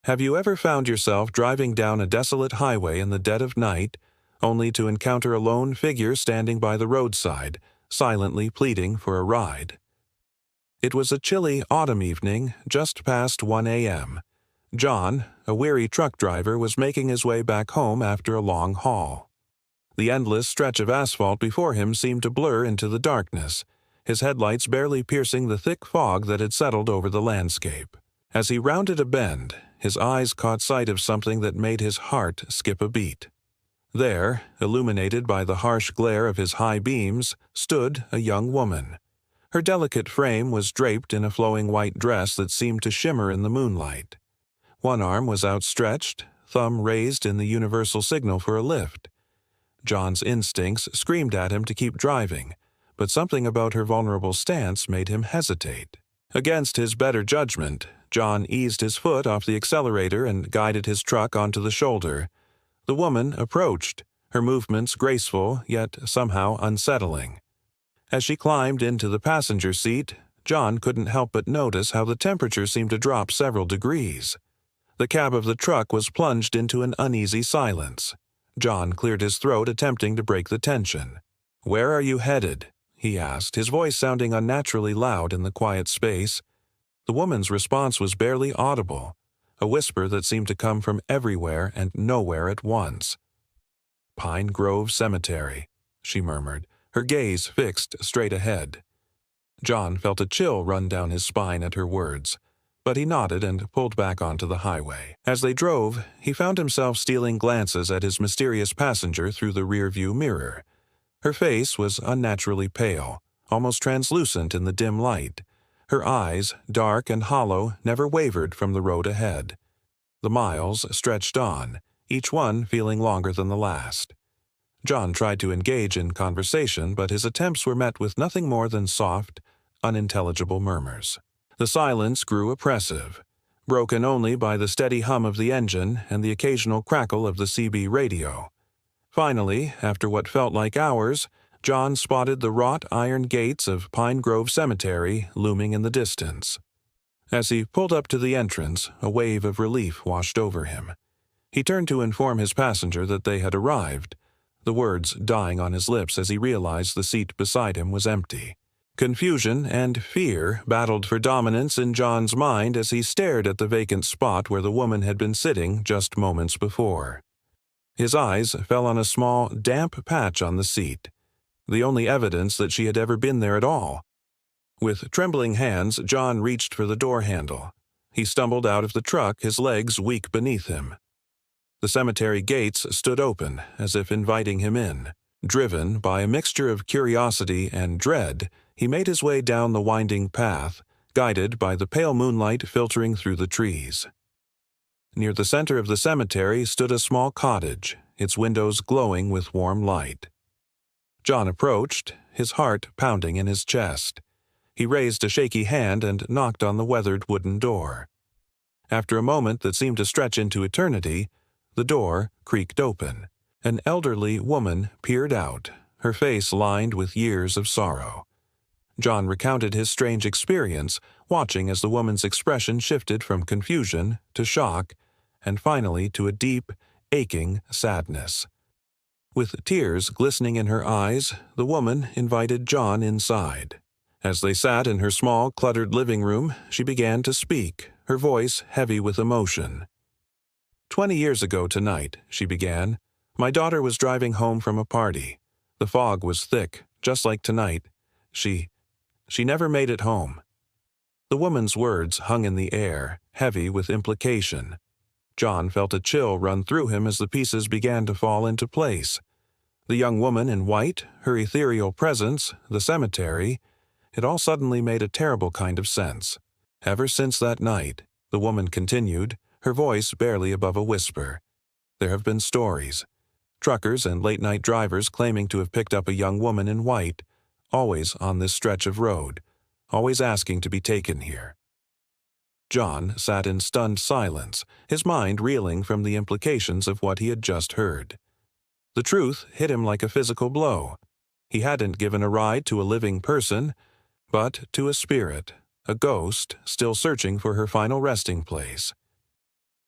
Have you ever found yourself driving down a desolate highway in the dead of night, only to encounter a lone figure standing by the roadside, silently pleading for a ride? It was a chilly autumn evening, just past 1 a.m. John, a weary truck driver, was making his way back home after a long haul. The endless stretch of asphalt before him seemed to blur into the darkness, his headlights barely piercing the thick fog that had settled over the landscape. As he rounded a bend, his eyes caught sight of something that made his heart skip a beat. There, illuminated by the harsh glare of his high beams, stood a young woman. Her delicate frame was draped in a flowing white dress that seemed to shimmer in the moonlight. One arm was outstretched, thumb raised in the universal signal for a lift. John's instincts screamed at him to keep driving, but something about her vulnerable stance made him hesitate. Against his better judgment, John eased his foot off the accelerator and guided his truck onto the shoulder. The woman approached, her movements graceful yet somehow unsettling. As she climbed into the passenger seat, John couldn't help but notice how the temperature seemed to drop several degrees. The cab of the truck was plunged into an uneasy silence. John cleared his throat, attempting to break the tension. "Where are you headed?" he asked, his voice sounding unnaturally loud in the quiet space. The woman's response was barely audible, a whisper that seemed to come from everywhere and nowhere at once. "Pine Grove Cemetery," she murmured, her gaze fixed straight ahead. John felt a chill run down his spine at her words, but he nodded and pulled back onto the highway. As they drove, he found himself stealing glances at his mysterious passenger through the rearview mirror. Her face was unnaturally pale, almost translucent in the dim light. Her eyes, dark and hollow, never wavered from the road ahead. The miles stretched on, each one feeling longer than the last. John tried to engage in conversation, but his attempts were met with nothing more than soft, unintelligible murmurs. The silence grew oppressive, broken only by the steady hum of the engine and the occasional crackle of the CB radio. Finally, after what felt like hours, John spotted the wrought iron gates of Pine Grove Cemetery looming in the distance. As he pulled up to the entrance, a wave of relief washed over him. He turned to inform his passenger that they had arrived, the words dying on his lips as he realized the seat beside him was empty. Confusion and fear battled for dominance in John's mind as he stared at the vacant spot where the woman had been sitting just moments before. His eyes fell on a small, damp patch on the seat, the only evidence that she had ever been there at all. With trembling hands, John reached for the door handle. He stumbled out of the truck, his legs weak beneath him. The cemetery gates stood open, as if inviting him in. Driven by a mixture of curiosity and dread, he made his way down the winding path, guided by the pale moonlight filtering through the trees. Near the center of the cemetery stood a small cottage, its windows glowing with warm light. John approached, his heart pounding in his chest. He raised a shaky hand and knocked on the weathered wooden door. After a moment that seemed to stretch into eternity, the door creaked open. An elderly woman peered out, her face lined with years of sorrow. John recounted his strange experience, watching as the woman's expression shifted from confusion to shock, and finally to a deep, aching sadness. With tears glistening in her eyes, the woman invited John inside. As they sat in her small, cluttered living room, she began to speak, her voice heavy with emotion. 20 years ago tonight, she began, my daughter was driving home from a party. The fog was thick, just like tonight. She never made it home. The woman's words hung in the air, heavy with implication. John felt a chill run through him as the pieces began to fall into place. The young woman in white, her ethereal presence, the cemetery, it all suddenly made a terrible kind of sense. Ever since that night, the woman continued, her voice barely above a whisper, there have been stories. Truckers and late-night drivers claiming to have picked up a young woman in white, always on this stretch of road, always asking to be taken here. John sat in stunned silence, his mind reeling from the implications of what he had just heard. The truth hit him like a physical blow. He hadn't given a ride to a living person, but to a spirit, a ghost still searching for her final resting place.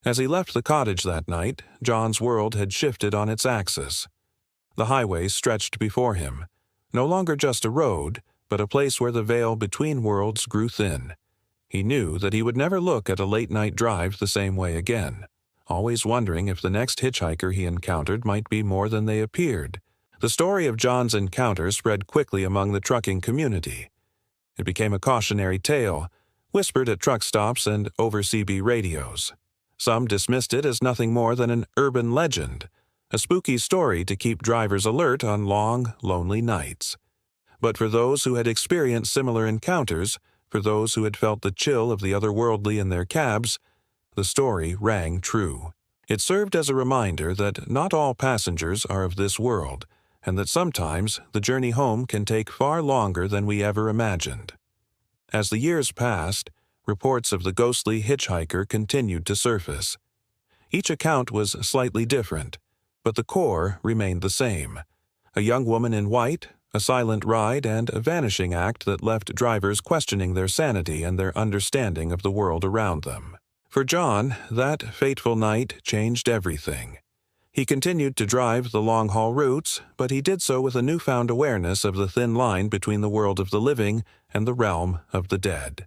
As he left the cottage that night, John's world had shifted on its axis. The highway stretched before him, no longer just a road, but a place where the veil between worlds grew thin. He knew that he would never look at a late-night drive the same way again, always wondering if the next hitchhiker he encountered might be more than they appeared. The story of John's encounter spread quickly among the trucking community. It became a cautionary tale, whispered at truck stops and over CB radios. Some dismissed it as nothing more than an urban legend, a spooky story to keep drivers alert on long, lonely nights. But for those who had experienced similar encounters, for those who had felt the chill of the otherworldly in their cabs, the story rang true. It served as a reminder that not all passengers are of this world, and that sometimes the journey home can take far longer than we ever imagined. As the years passed, reports of the ghostly hitchhiker continued to surface. Each account was slightly different, but the core remained the same. A young woman in white, a silent ride, and a vanishing act that left drivers questioning their sanity and their understanding of the world around them. For John, that fateful night changed everything. He continued to drive the long-haul routes, but he did so with a newfound awareness of the thin line between the world of the living and the realm of the dead.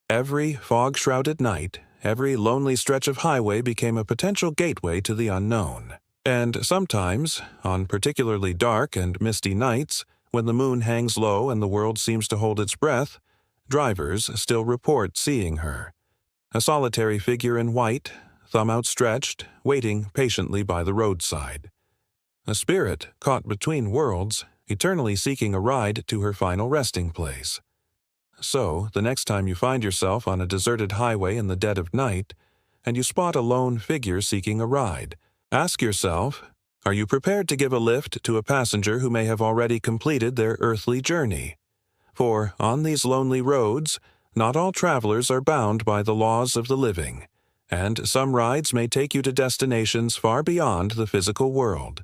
Every fog-shrouded night, every lonely stretch of highway became a potential gateway to the unknown. And sometimes, on particularly dark and misty nights, when the moon hangs low and the world seems to hold its breath, drivers still report seeing her. A solitary figure in white, thumb outstretched, waiting patiently by the roadside. A spirit caught between worlds, eternally seeking a ride to her final resting place. So, the next time you find yourself on a deserted highway in the dead of night, and you spot a lone figure seeking a ride, ask yourself, are you prepared to give a lift to a passenger who may have already completed their earthly journey? For, on these lonely roads, not all travelers are bound by the laws of the living, and some rides may take you to destinations far beyond the physical world.